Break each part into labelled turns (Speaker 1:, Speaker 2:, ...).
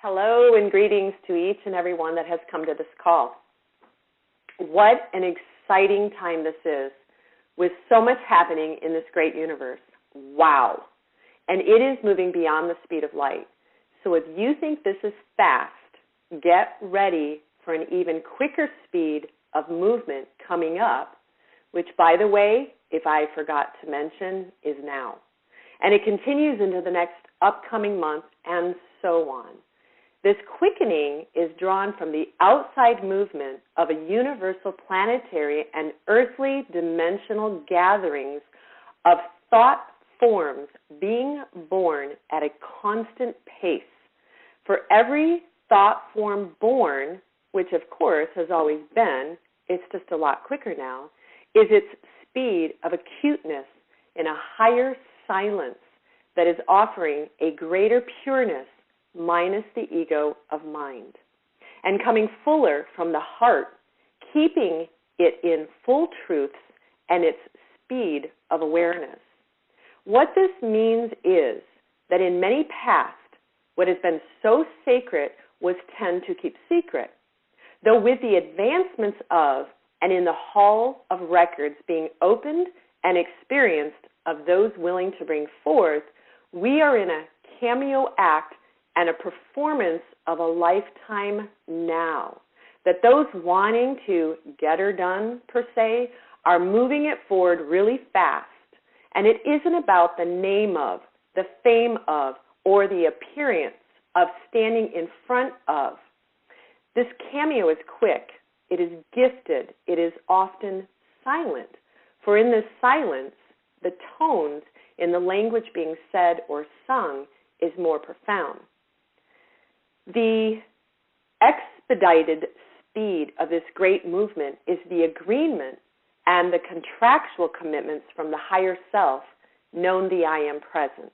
Speaker 1: Hello and greetings to each and every one that has come to this call. What an exciting time this is with so much happening in this great universe. Wow. And it is moving beyond the speed of light. So if you think this is fast, get ready for an even quicker speed of movement coming up, which, by the way, if I forgot to mention, is now. And it continues into the next upcoming month and so on. This quickening is drawn from the outside movement of a universal planetary and earthly dimensional gatherings of thought forms being born at a constant pace. For every thought form born, which of course has always been, it's just a lot quicker now, is its speed of acuteness in a higher silence that is offering a greater pureness minus the ego of mind, and coming fuller from the heart, keeping it in full truths and its speed of awareness. What this means is that in many past, what has been so sacred was tend to keep secret, though with the advancements of and in the hall of records being opened and experienced of those willing to bring forth, we are in a cameo act and a performance of a lifetime now, that those wanting to get her done, per se, are moving it forward really fast. And it isn't about the name of, the fame of, or the appearance of standing in front of. This cameo is quick. It is gifted. It is often silent. For in this silence, the tones in the language being said or sung is more profound. The expedited speed of this great movement is the agreement and the contractual commitments from the higher self, known the I Am Presence.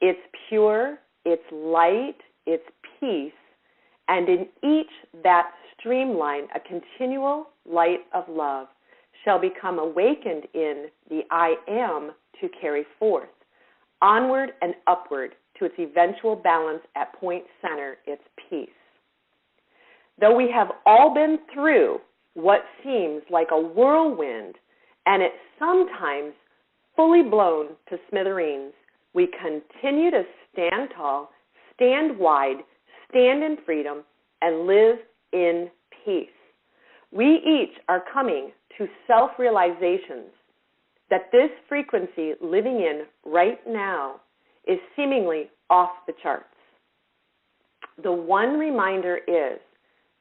Speaker 1: It's pure, it's light, it's peace, and in each that streamline, a continual light of love shall become awakened in the I Am to carry forth, onward and upward, to its eventual balance at point center, its peace. Though we have all been through what seems like a whirlwind, and it sometimes fully blown to smithereens, we continue to stand tall, stand wide, stand in freedom, and live in peace. We each are coming to self-realizations that this frequency living in right now is seemingly off the charts. The one reminder is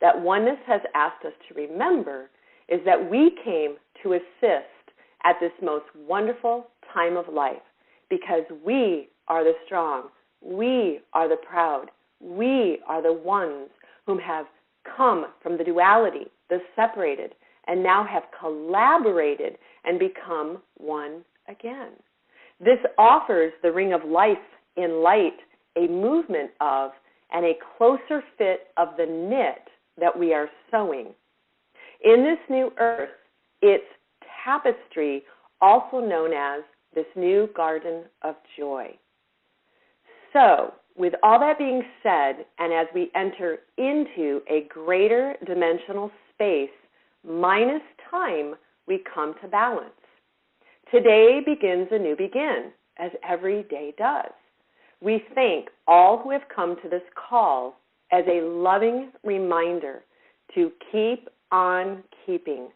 Speaker 1: that Oneness has asked us to remember is that we came to assist at this most wonderful time of life because we are the strong, we are the proud, we are the ones whom have come from the duality, the separated, and now have collaborated and become one again. This offers the ring of life in light, a movement of and a closer fit of the knit that we are sewing. In this new earth, its tapestry, also known as this new garden of joy. So, with all that being said, and as we enter into a greater dimensional space, minus time, we come to balance. Today begins a new begin, as every day does. We thank all who have come to this call as a loving reminder to keep on keeping,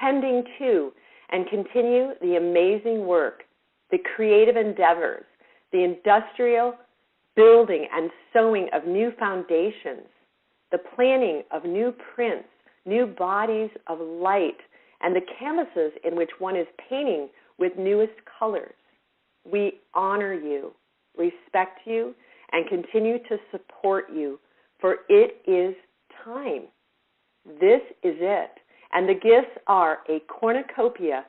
Speaker 1: tending to, and continue the amazing work, the creative endeavors, the industrial building and sewing of new foundations, the planning of new prints, new bodies of light, and the canvases in which one is painting with newest colors. We honor you, respect you, and continue to support you, for it is time. This is it. And the gifts are a cornucopia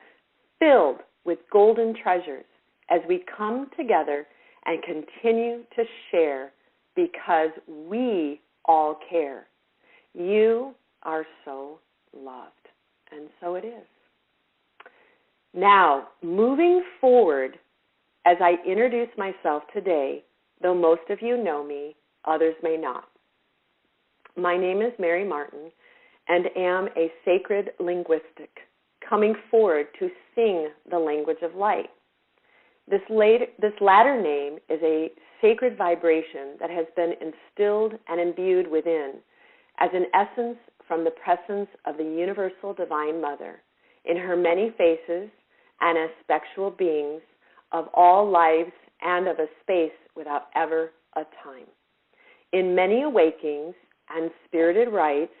Speaker 1: filled with golden treasures as we come together and continue to share because we all care. You are so loved, and so it is. Now, moving forward, as I introduce myself today, though most of you know me, others may not. My name is Mary Martin, and am a sacred linguistic, coming forward to sing the language of light. This latter name is a sacred vibration that has been instilled and imbued within as an essence from the presence of the universal Divine Mother in her many faces and as spectral beings of all lives and of a space without ever a time. In many awakings and spirited rites,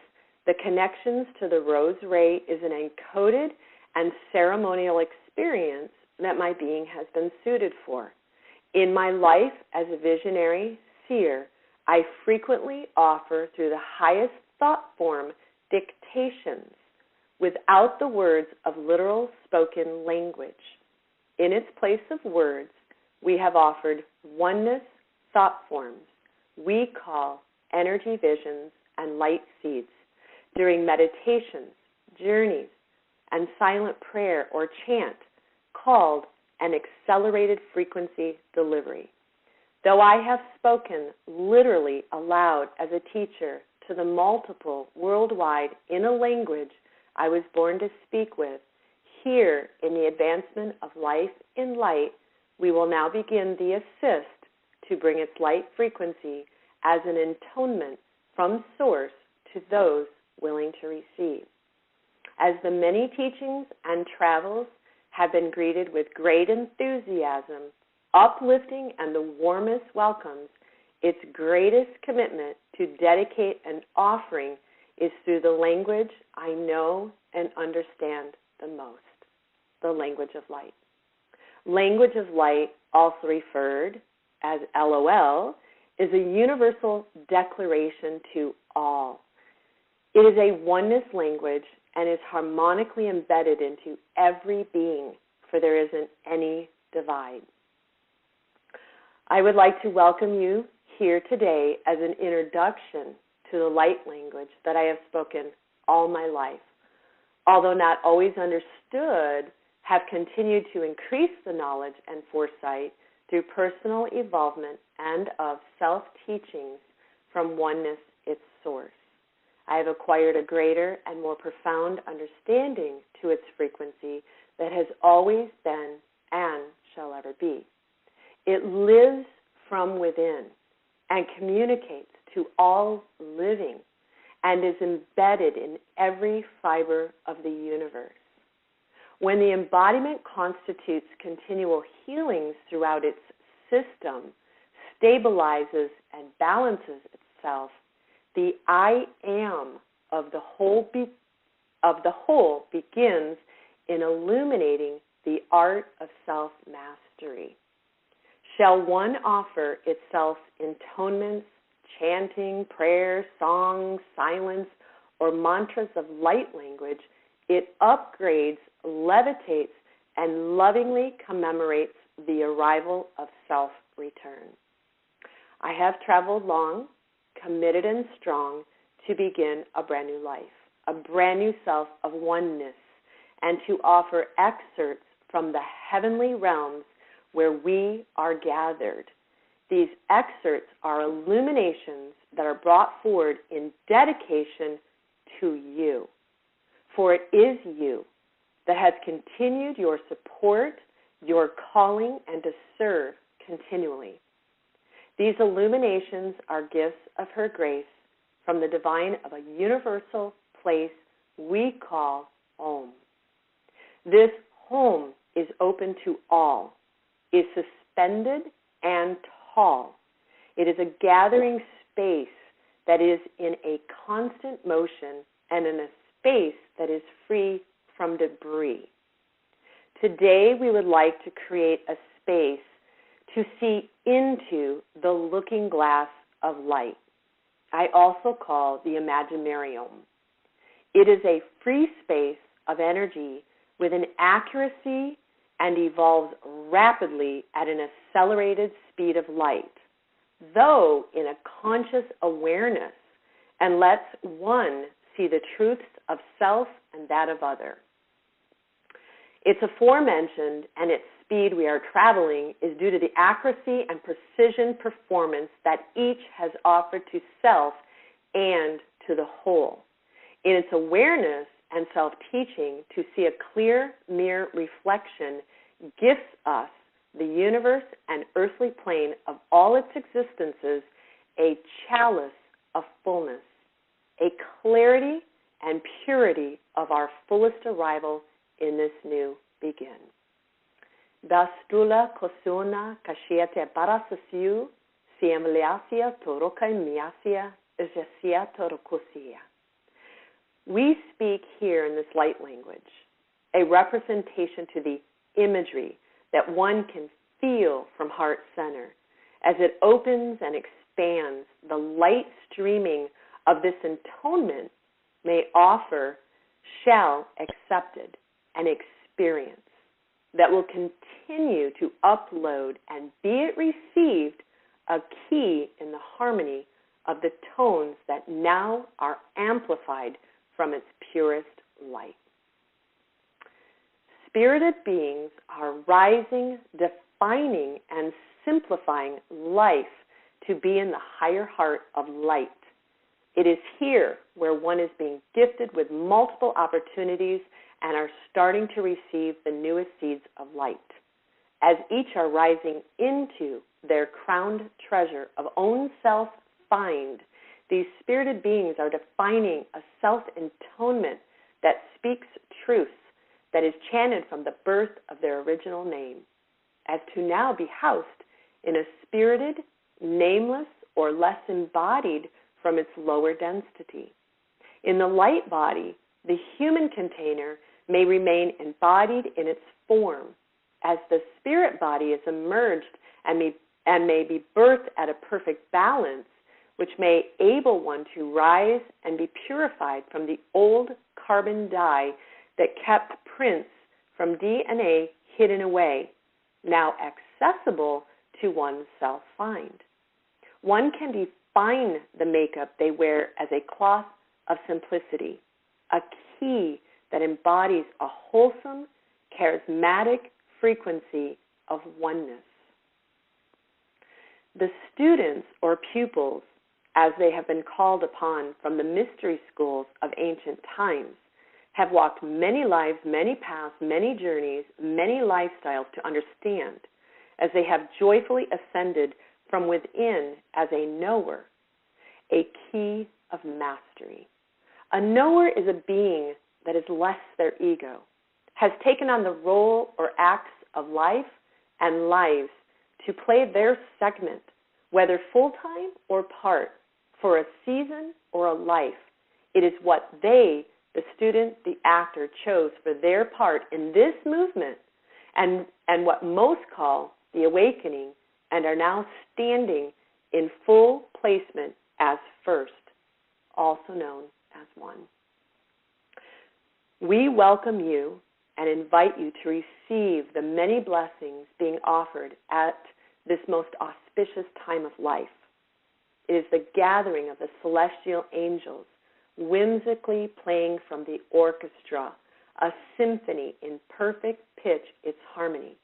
Speaker 1: the connections to the rose ray is an encoded and ceremonial experience that my being has been suited for. In my life as a visionary seer, I frequently offer through the highest thought form dictations without the words of literal spoken language. In its place of words, we have offered oneness thought forms we call energy visions and light seeds during meditations, journeys, and silent prayer or chant called an accelerated frequency delivery. Though I have spoken literally aloud as a teacher to the multiple worldwide in a language I was born to speak with, here in the advancement of life in light, we will now begin the assist to bring its light frequency as an intonement from Source to those willing to receive. As the many teachings and travels have been greeted with great enthusiasm, uplifting, and the warmest welcomes, its greatest commitment to dedicate an offering is through the language I know and understand the most, the language of light. Language of light, also referred as LOL, is a universal declaration to all. It is a oneness language and is harmonically embedded into every being, for there isn't any divide. I would like to welcome you here today as an introduction to the light language that I have spoken all my life. Although not always understood, have continued to increase the knowledge and foresight through personal evolvement and of self-teachings from oneness, its source. I have acquired a greater and more profound understanding to its frequency that has always been and shall ever be. It lives from within and communicates to all living and is embedded in every fiber of the universe. When the embodiment constitutes continual healings throughout its system, stabilizes and balances itself, the I am of the whole begins in illuminating the art of self-mastery. Shall one offer itself intonements, chanting, prayer, songs, silence, or mantras of light language, it upgrades, levitates, and lovingly commemorates the arrival of self-return. I have traveled long, committed and strong to begin a brand new life, a brand new self of oneness, and to offer excerpts from the heavenly realms where we are gathered. These excerpts are illuminations that are brought forward in dedication to you. For it is you that has continued your support, your calling, and to serve continually. These illuminations are gifts of her grace from the divine of a universal place we call home. This home is open to all, is suspended and tall. It is a gathering space that is in a constant motion and in a space that is free from debris. Today we would like to create a space to see into the looking glass of light. I also call the Imaginarium. It is a free space of energy with an accuracy and evolves rapidly at an accelerated speed of light, though in a conscious awareness, and lets one see the truths of self and that of other. Its aforementioned and its speed we are traveling is due to the accuracy and precision performance that each has offered to self and to the whole. In its awareness and self-teaching, to see a clear mirror reflection gifts us, the universe and earthly plane of all its existences, a chalice of fullness, a clarity and purity of our fullest arrival in this new begin. Dastula kosuna kashiete parasasiu, siemliasia toroka miasia, ejesia torokusia. We speak here in this light language, a representation to the imagery that one can feel from heart center as it opens and expands. The light streaming of this intonement may offer, shall accepted, an experience that will continue to upload and be it received a key in the harmony of the tones that now are amplified from its purest light. Spirited beings are rising, defining, and simplifying life to be in the higher heart of light. It is here where one is being gifted with multiple opportunities and are starting to receive the newest seeds of light. As each are rising into their crowned treasure of own self find, these spirited beings are defining a self-intonement that speaks truth, that is chanted from the birth of their original name, as to now be housed in a spirited, nameless, or less embodied from its lower density. In the light body, the human container may remain embodied in its form, as the spirit body is emerged and may be birthed at a perfect balance, which may enable one to rise and be purified from the old carbon dye that kept prints from DNA hidden away, now accessible to one's self-find. One can define the makeup they wear as a cloth of simplicity, a key that embodies a wholesome, charismatic frequency of oneness. The students or pupils, as they have been called upon from the mystery schools of ancient times, have walked many lives, many paths, many journeys, many lifestyles to understand, as they have joyfully ascended from within as a knower, a key of mastery. A knower is a being that is less their ego, has taken on the role or acts of life and lives to play their segment, whether full-time or part, for a season or a life. It is what they, the student, the actor, chose for their part in this movement and what most call the awakening, and are now standing in full placement as first, also known as one. We welcome you and invite you to receive the many blessings being offered at this most auspicious time of life. It is the gathering of the celestial angels, whimsically playing from the orchestra, a symphony in perfect pitch, its harmony,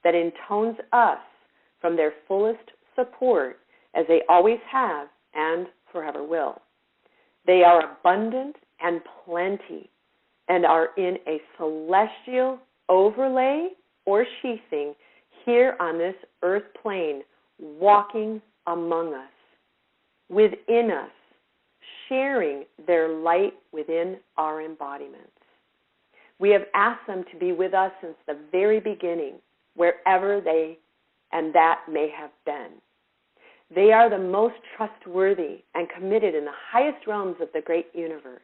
Speaker 1: that intones us from their fullest support, as they always have and forever will. They are abundant and plenty, and are in a celestial overlay or sheathing here on this earth plane, walking among us, within us, sharing their light within our embodiments. We have asked them to be with us since the very beginning, wherever they and that may have been. They are the most trustworthy and committed in the highest realms of the great universe.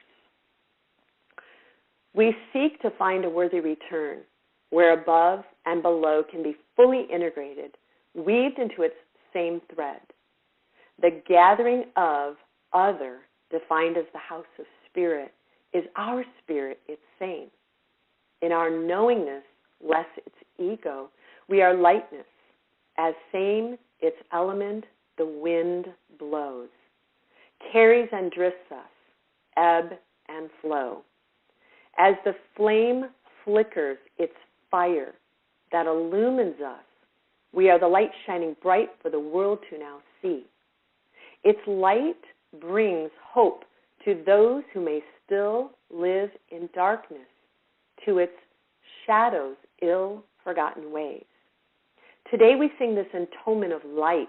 Speaker 1: We seek to find a worthy return, where above and below can be fully integrated, weaved into its same thread. The gathering of other, defined as the house of spirit, is our spirit, its same. In our knowingness, less its ego, we are lightness, as same its element, the wind blows, carries and drifts us, ebb and flow. As the flame flickers its fire, that illumines us. We are the light shining bright for the world to now see. Its light brings hope to those who may still live in darkness, to its shadows' ill-forgotten ways. Today we sing this Intonement of light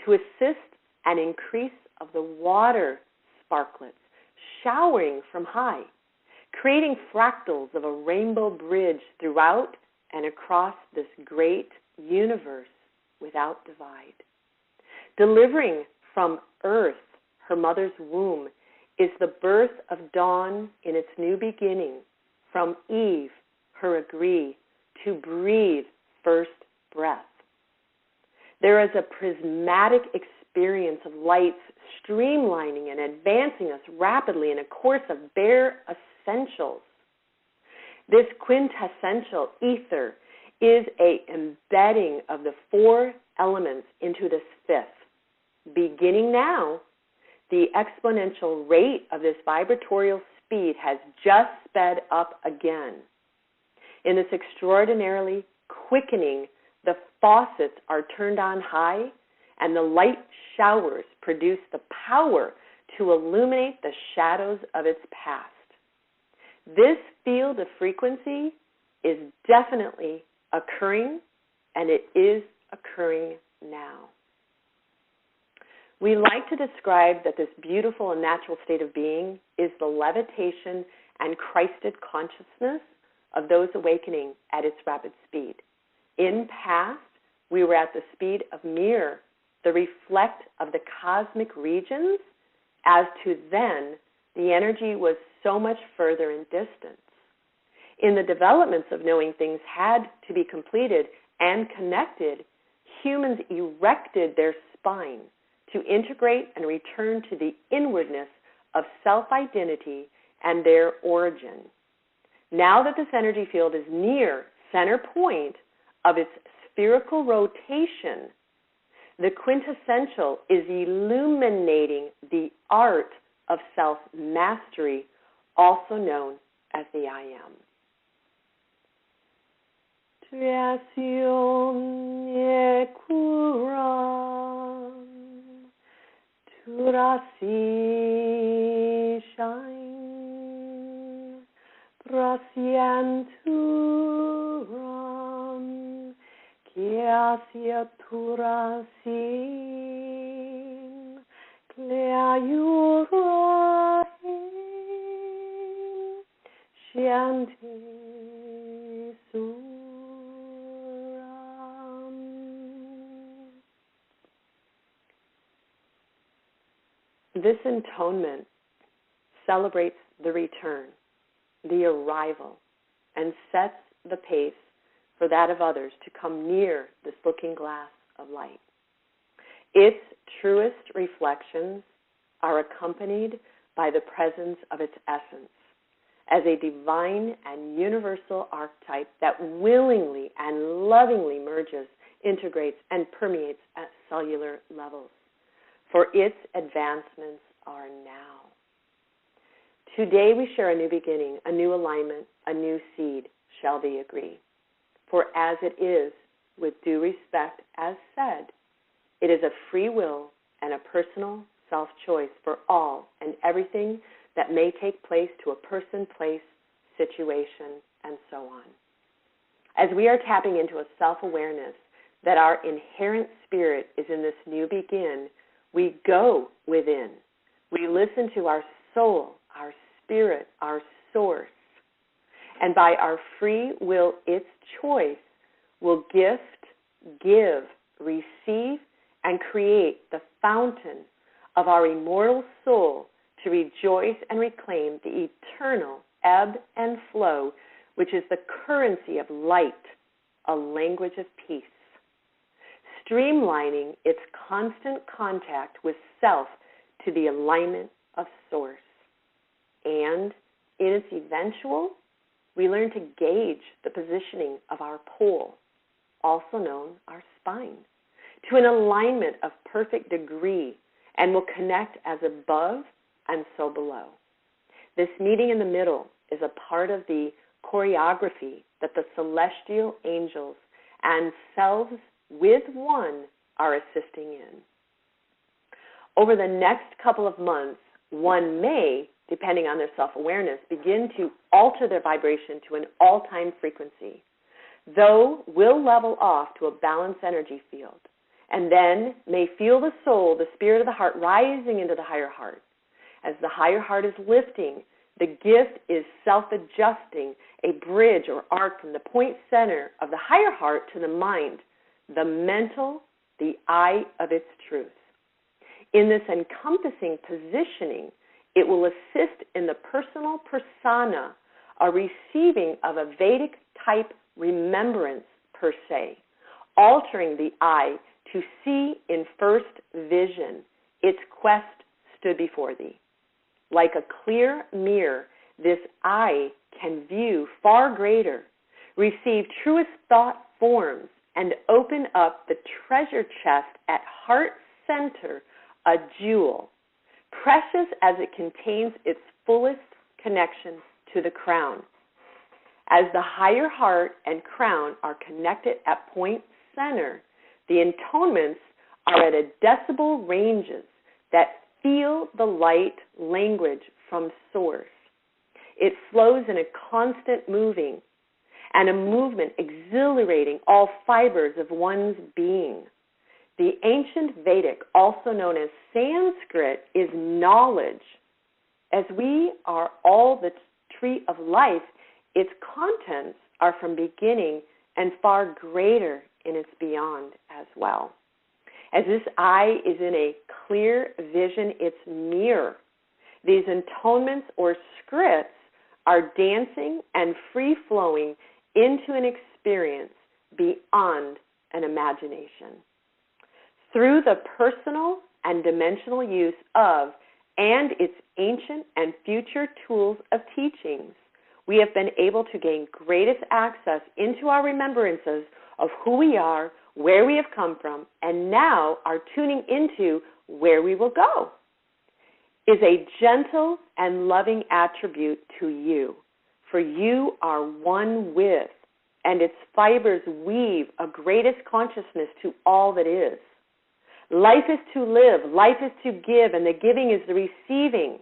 Speaker 1: to assist an increase of the water sparklets showering from high, creating fractals of a rainbow bridge throughout and across this great universe without divide. Delivering from earth, her mother's womb, is the birth of dawn in its new beginning, from Eve, her agree, to breathe first breath. There is a prismatic experience of lights streamlining and advancing us rapidly in a course of bare essentials. This quintessential ether is a embedding of the four elements into this fifth. Beginning now, the exponential rate of this vibratorial speed has just sped up again. In this extraordinarily quickening, the faucets are turned on high, and the light showers produce the power to illuminate the shadows of its past. This field of frequency is definitely occurring, and it is occurring now. We like to describe that this beautiful and natural state of being is the levitation and Christed consciousness of those awakening at its rapid speed. In past, we were at the speed of mirror, the reflect of the cosmic regions. As to then, the energy was so much further in distance. In the developments of knowing things had to be completed and connected, humans erected their spine to integrate and return to the inwardness of self-identity and their origin. Now that this energy field is near center point of its spherical rotation, the quintessential is illuminating the art of self-mastery, also known as the I Am. Creazione curam, turasi shine, prasianturam, Kiasiaturasim, Cleayurahim, Shanti Suram. This intonement celebrates the return, the arrival, and sets the pace for that of others to come near this looking glass of light. Its truest reflections are accompanied by the presence of its essence as a divine and universal archetype that willingly and lovingly merges, integrates, and permeates at cellular levels. For its advancements are now. Today we share a new beginning, a new alignment, a new seed, shall we agree. For as it is, with due respect, as said, it is a free will and a personal self-choice for all and everything that may take place to a person, place, situation, and so on. As we are tapping into a self-awareness that our inherent spirit is in this new begin, we go within. We listen to our soul, our spirit, our source. And by our free will, its choice, will gift, give, receive, and create the fountain of our immortal soul to rejoice and reclaim the eternal ebb and flow, which is the currency of light, a language of peace, streamlining its constant contact with self to the alignment of source. And in its eventual, we learn to gauge the positioning of our pole, also known our spine, to an alignment of perfect degree, and will connect as above and so below. This meeting in the middle is a part of the choreography that the celestial angels and selves with one are assisting in. Over the next couple of months, one may, depending on their self-awareness, begin to alter their vibration to an all-time frequency, though will level off to a balanced energy field, and then may feel the soul, the spirit of the heart, rising into the higher heart. As the higher heart is lifting, the gift is self-adjusting, a bridge or arc from the point center of the higher heart to the mind, the mental, the eye of its truth. In this encompassing positioning, it will assist in the personal persona, a receiving of a Vedic type remembrance per se, altering the eye to see in first vision its quest stood before thee. Like a clear mirror, this eye can view far greater, receive truest thought forms, and open up the treasure chest at heart center, a jewel, precious as it contains its fullest connection to the crown. As the higher heart and crown are connected at point center, the intonements are at a decibel ranges that feel the light language from source. It flows in a constant moving, and a movement exhilarating all fibers of one's being. The ancient Vedic, also known as Sanskrit, is knowledge. As we are all the tree of life, its contents are from beginning and far greater in its beyond as well. As this eye is in a clear vision, its mirror, these intonements or scripts are dancing and free-flowing into an experience beyond an imagination. Through the personal and dimensional use of and its ancient and future tools of teachings, we have been able to gain greatest access into our remembrances of who we are, where we have come from, and now are tuning into where we will go, is a gentle and loving attribute to you, for you are one with, and its fibers weave a greatest consciousness to all that is. Life is to live, life is to give, and the giving is the receiving,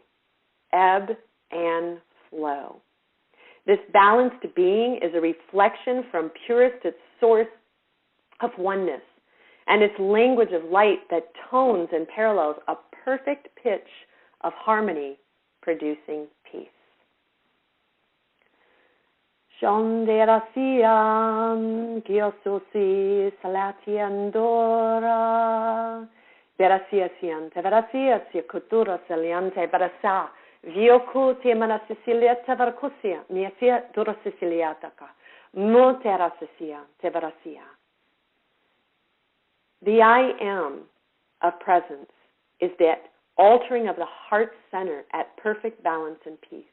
Speaker 1: ebb and flow. This balanced being is a reflection from purest its source of oneness, and its language of light that tones and parallels a perfect pitch of harmony, producing peace. Shonderasiam kiosusi salatiandora verasiasian teverasiasia kutura saliante verasa vioku temana siciliata vercusia miasia dura siciliataka muterasisia teverasia. The I am of presence is that altering of the heart center at perfect balance and peace.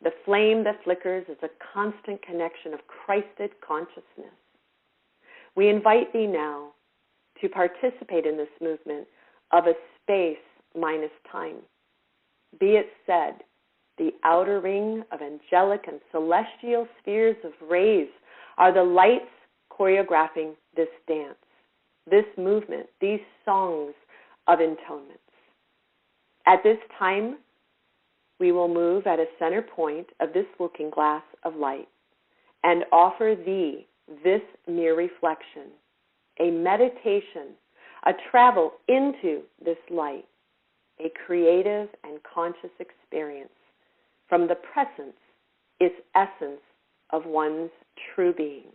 Speaker 1: The flame that flickers is a constant connection of Christed consciousness. We invite thee now to participate in this movement of a space minus time. Be it said, the outer ring of angelic and celestial spheres of rays are the lights choreographing this dance, this movement, these songs of intonements. At this time, we will move at a center point of this looking glass of light and offer thee this mere reflection, a meditation, a travel into this light, a creative and conscious experience from the presence, its essence of one's true being.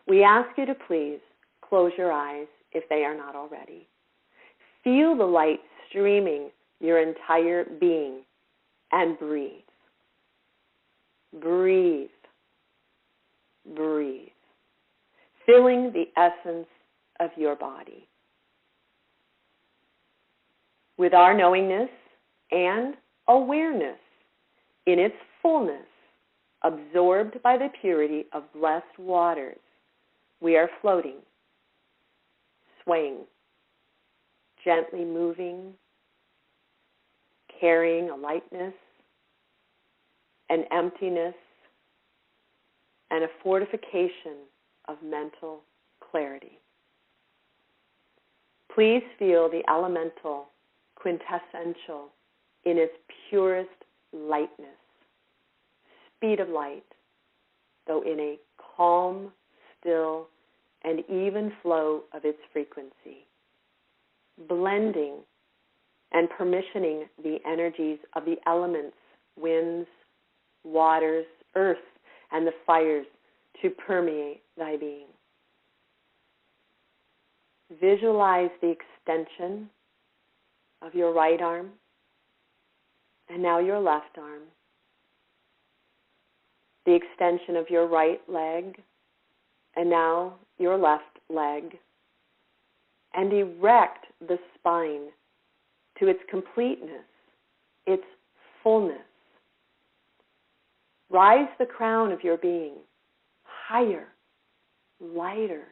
Speaker 1: We ask you to please close your eyes if they are not already. Feel the light streaming your entire being and breathe. Breathe. Breathe. Filling the essence of your body. With our knowingness and awareness in its fullness, absorbed by the purity of blessed waters, we are floating, swaying, gently moving, carrying a lightness, an emptiness, and a fortification of mental clarity. Please feel the elemental quintessential in its purest lightness, speed of light, though in a calm, still, and even flow of its frequency, blending and permissioning the energies of the elements, winds, waters, earth, and the fires to permeate thy being. Visualize the extension of your right arm, and now your left arm. The extension of your right leg, and now your left leg. And erect the spine to its completeness, its fullness. Rise the crown of your being higher, lighter,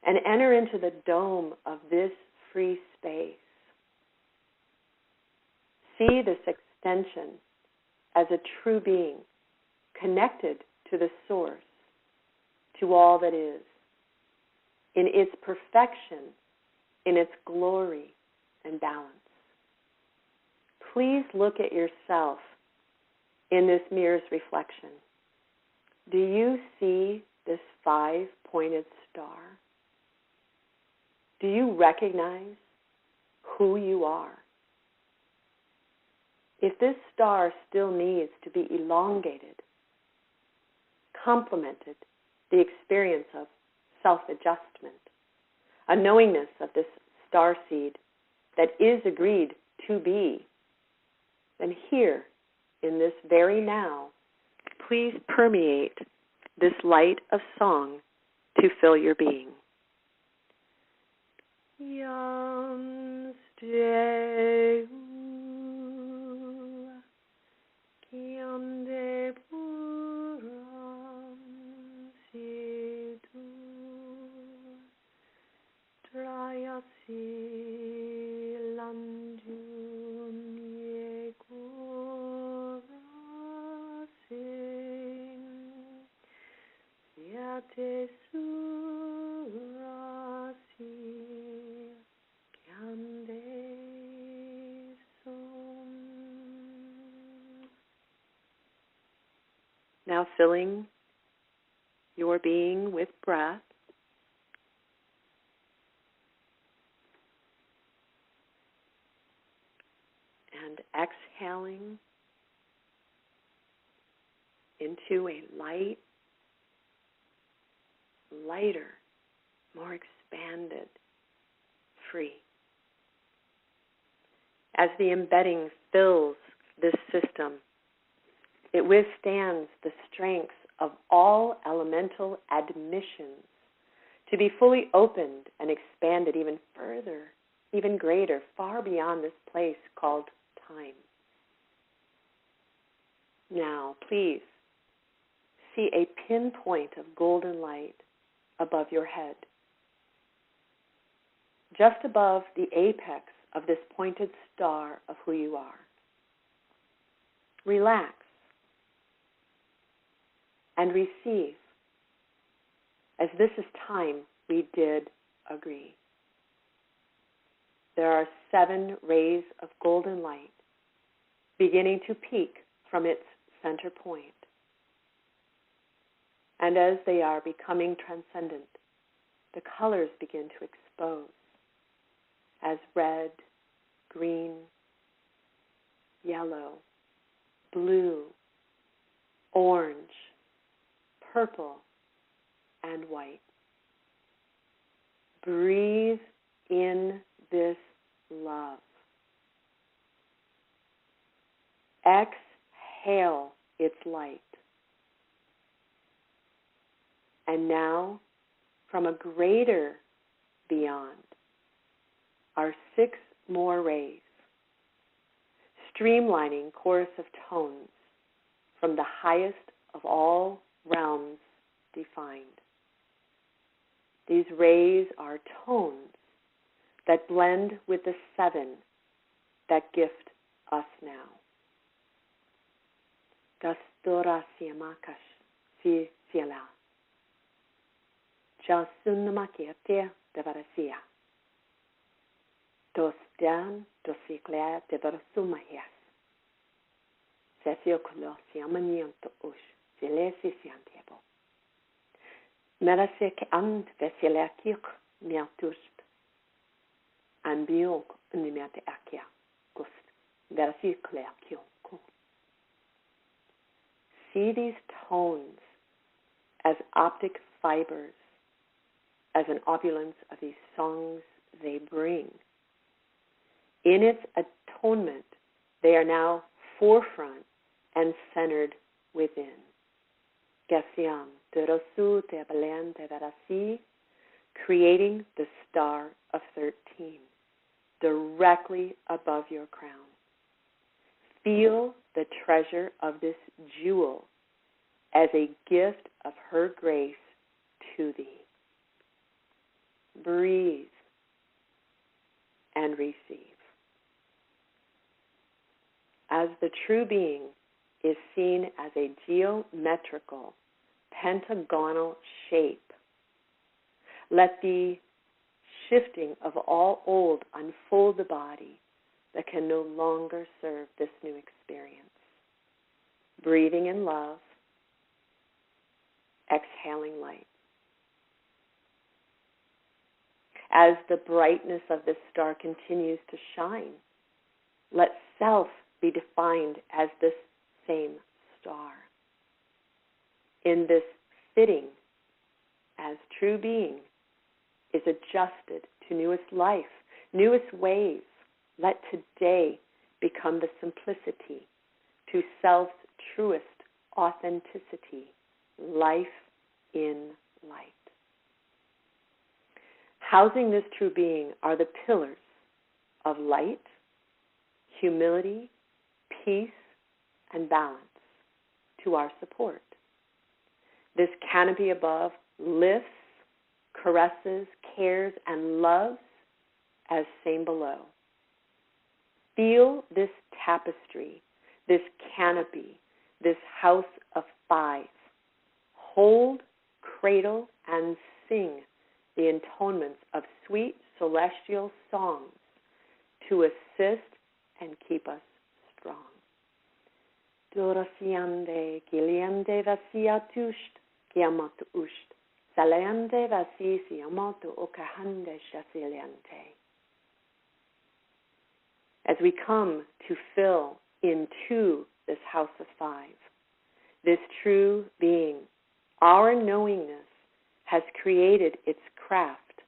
Speaker 1: and enter into the dome of this free space. See this extension as a true being, connected to the source, to all that is, in its perfection, in its glory and balance. Please look at yourself in this mirror's reflection. Do you see this 5-pointed star? Do you recognize who you are? If this star still needs to be elongated, complemented the experience of self-adjustment, a knowingness of this star seed that is agreed to be, then here, in this very now, please permeate this light of song to fill your being. Yam steu kiam de puram situ trayasi landun yekorasin yate surasi. Now filling your being with breath, and exhaling into a lighter, more expanded, free. As the embedding fills this system, it withstands the strengths of all elemental admissions to be fully opened and expanded even further, even greater, far beyond this place called time. Now, please see a pinpoint of golden light above your head. Just above the apex of this pointed star of who you are. Relax and receive, as this is time we did agree. There are 7 rays of golden light beginning to peak from its center point. And as they are becoming transcendent, the colors begin to expose as red, green, yellow, blue, orange, purple, and white. Breathe in this love. Exhale its light. And now, from a greater beyond, are 6 more rays, streamlining chorus of tones from the highest of all realms defined. These rays are tones that blend with the 7 that gift us now. Dastora siamakash si siela. Jasunamakia devarasia. Dostian dosikler devarasumahias. Sesio siamanianto ush, silesi siantiebo. Merasek and vesilakik miatust. And biog unimate akia, gust, verasiklakio. See these tones as optic fibers, as an opulence of these songs they bring. In its atonement, they are now forefront and centered within. Gasiam, Derosu, Tebelen, Teverasi, creating the star of 13, directly above your crown. Feel the treasure of this jewel as a gift of her grace to thee. Breathe and receive. As the true being is seen as a geometrical, pentagonal shape, let the shifting of all old unfold the body that can no longer serve this new experience. Breathing in love, exhaling light. As the brightness of this star continues to shine, let self be defined as this same star. In this fitting, as true being is adjusted to newest life, newest ways, let today become the simplicity to self's truest authenticity, life in light. Housing this true being are the pillars of light, humility, peace, and balance to our support. This canopy above lifts, caresses, cares, and loves as same below. Feel this tapestry, this canopy, this house of 5. Hold, cradle, and sing the intonements of sweet celestial songs to assist and keep us strong. Dorasiande, giliande vasia tusht, giamatu usht, salayande vasisi amato okahande shasiliante. As we come to fill into this house of 5, this true being, our knowingness has created its craft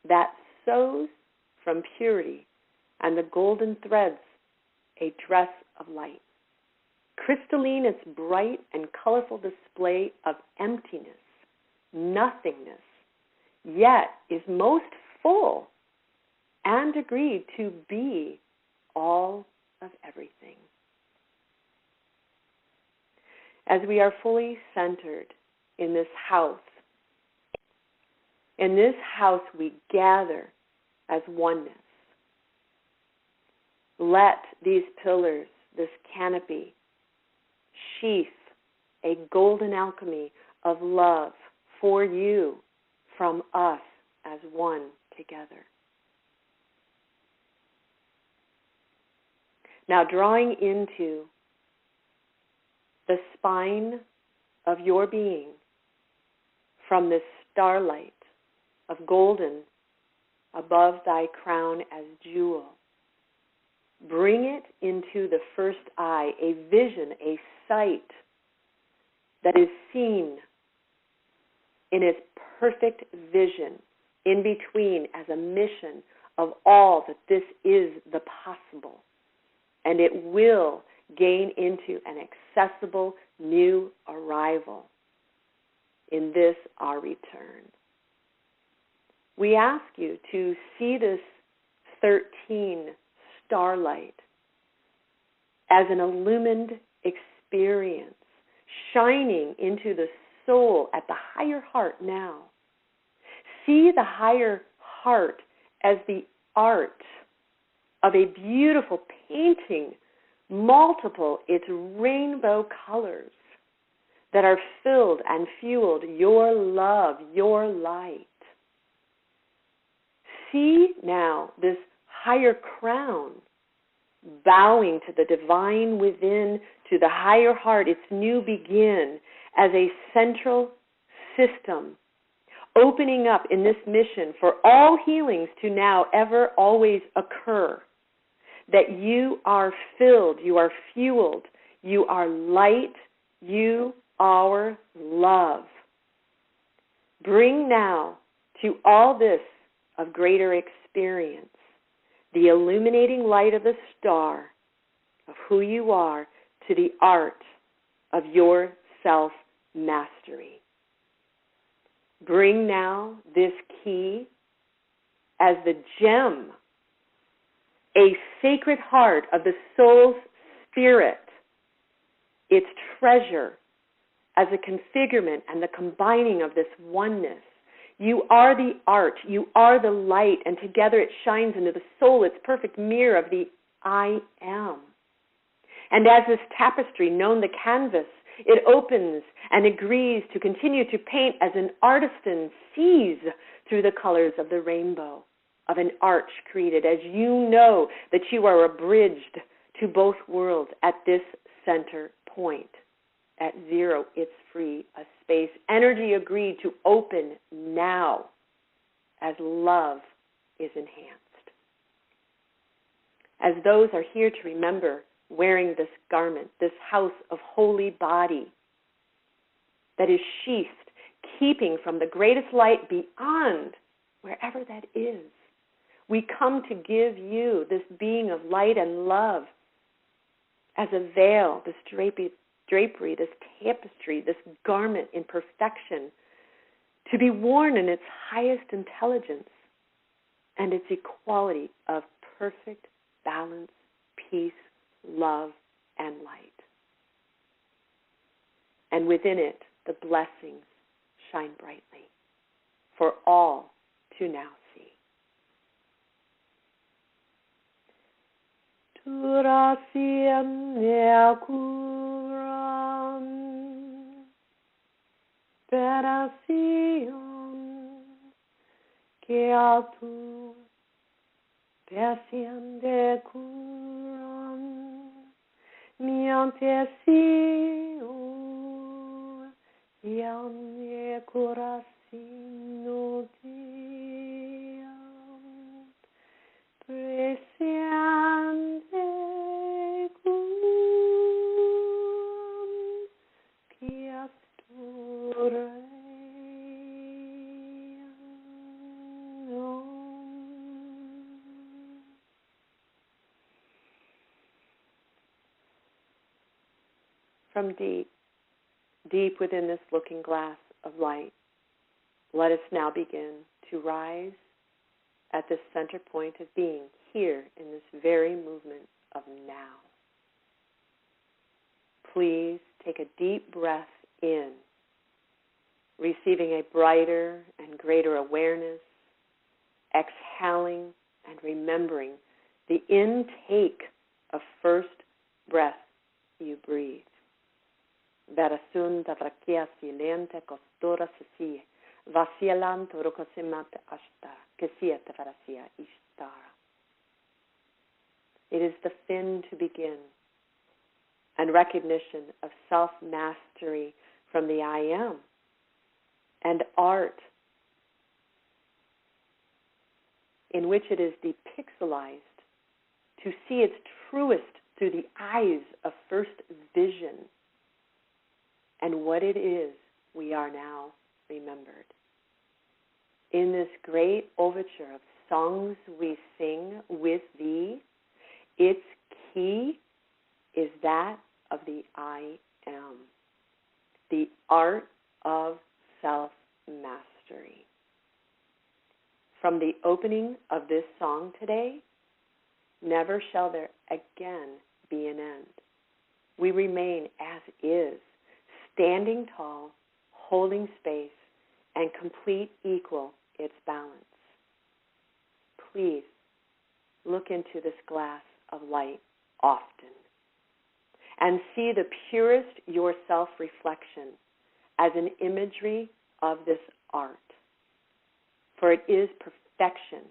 Speaker 1: that sews from purity and the golden threads a dress of light. Crystalline, its bright and colorful display of emptiness, nothingness, yet is most full and agreed to be all of everything. As we are fully centered in this house we gather as oneness. Let these pillars, this canopy, sheath a golden alchemy of love for you from us as one together. Now drawing into the spine of your being from this starlight of golden above thy crown as jewel. Bring it into the first eye, a vision, a sight that is seen in its perfect vision in between as a mission of all that this is the possible. And it will gain into an accessible new arrival in this our return. We ask you to see this 13 starlight as an illumined experience, shining into the soul at the higher heart now. See the higher heart as the art of a beautiful painting, multiple its rainbow colors, that are filled and fueled your love, your light. See now this higher crown bowing to the divine within, to the higher heart, its new begin as a central system, opening up in this mission for all healings to now ever always occur. That you are filled, you are fueled, you are light, you are love. Bring now to all this of greater experience the illuminating light of the star of who you are to the art of your self-mastery. Bring now this key as the gem, a sacred heart of the soul's spirit, its treasure as a configurement and the combining of this oneness. You are the art, you are the light, and together it shines into the soul, its perfect mirror of the I am. And as this tapestry, known the canvas, it opens and agrees to continue to paint as an artisan sees through the colors of the rainbow, of an arch created, as you know that you are abridged to both worlds at this center point. At zero, it's free, a space. Energy agreed to open now as love is enhanced. As those are here to remember wearing this garment, this house of holy body that is sheathed, keeping from the greatest light beyond wherever that is. We come to give you this being of light and love as a veil, this drapery, this tapestry, this garment in perfection, to be worn in its highest intelligence and its equality of perfect balance, peace, love, and light. And within it, the blessings shine brightly for all to now see. Turasiem neakuram perasion keatu persiem decuram miantesio iam necurasino diam presiem decuram piasture. From deep within this looking glass of light, let us now begin to rise at this center point of being here in this very movement of now. Please take a deep breath in, receiving a brighter and greater awareness, exhaling and remembering the intake of first breath you breathe. Verasun davrakia silente costora sesi, vasialante rocosimate ashta, kesiete verasia ishtara. It is the fin to begin, and recognition of self-mastery from the I am, and art in which it is depixelized to see its truest through the eyes of first vision. And what it is, we are now remembered. In this great overture of songs we sing with thee, its key is that of the I am, the art of self-mastery. From the opening of this song today, never shall there again be an end. We remain as is, standing tall, holding space, and complete equal its balance. Please look into this glass of light often and see the purest yourself reflection as an imagery of this art. For it is perfection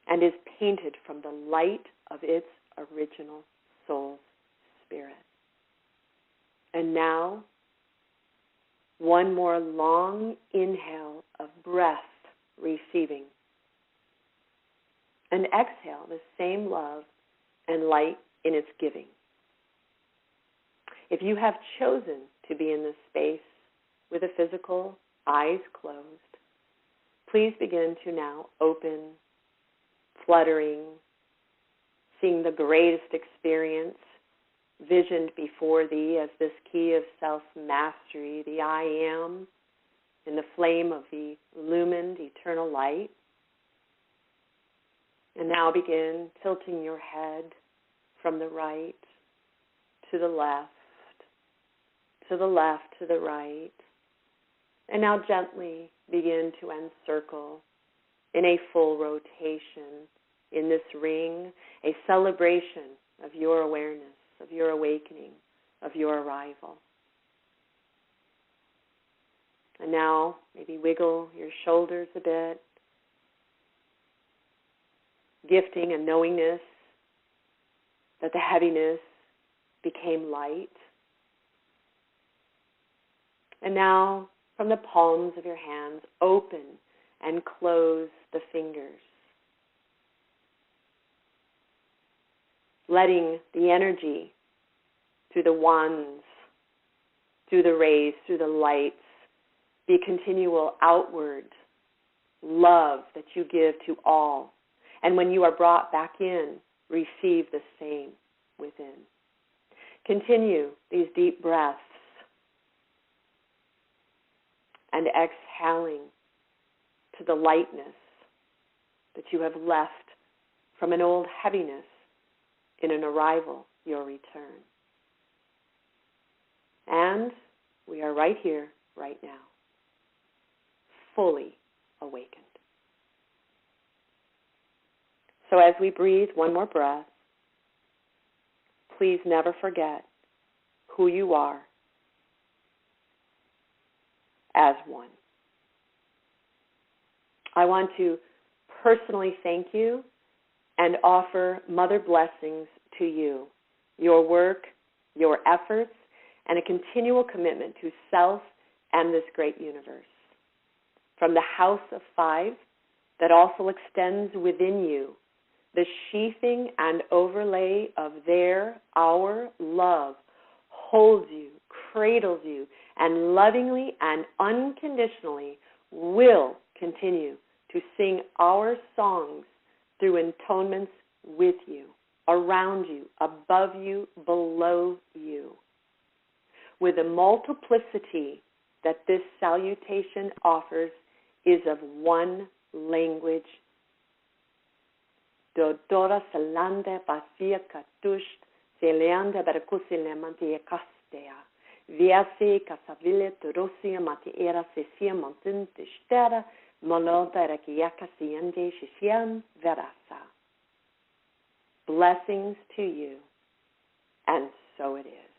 Speaker 1: and is painted from the light of its original soul's spirit. And now, one more long inhale of breath receiving. And exhale the same love and light in its giving. If you have chosen to be in this space with a physical, eyes closed, please begin to now open, fluttering, seeing the greatest experience visioned before thee as this key of self-mastery, the I am, in the flame of the illumined eternal light. And now begin tilting your head from the right to the left, to the left, to the right. And now gently begin to encircle in a full rotation in this ring, a celebration of your awareness, of your awakening, of your arrival. And now maybe wiggle your shoulders a bit, gifting a knowingness that the heaviness became light. And now, from the palms of your hands, open and close the fingers, letting the energy through the wands, through the rays, through the lights, be continual outward love that you give to all. And when you are brought back in, receive the same within. Continue these deep breaths and exhaling to the lightness that you have left from an old heaviness in an arrival, your return. And we are right here, right now, fully awakened. So as we breathe one more breath, please never forget who you are as one. I want to personally thank you and offer mother blessings to you, your work, your efforts, and a continual commitment to self and this great universe. From the house of 5 that also extends within you, the sheathing and overlay of our love holds you, cradles you, and lovingly and unconditionally will continue to sing our songs through intonements with you, around you, above you, below you. With the multiplicity that this salutation offers is of one language. Dodora salande pasia katusht seleanda berkusile mantia kastea. Viasi kasavile turosia matiera sesia montinte stera molota rakiaka siende shishian verasa. Blessings to you, and so it is.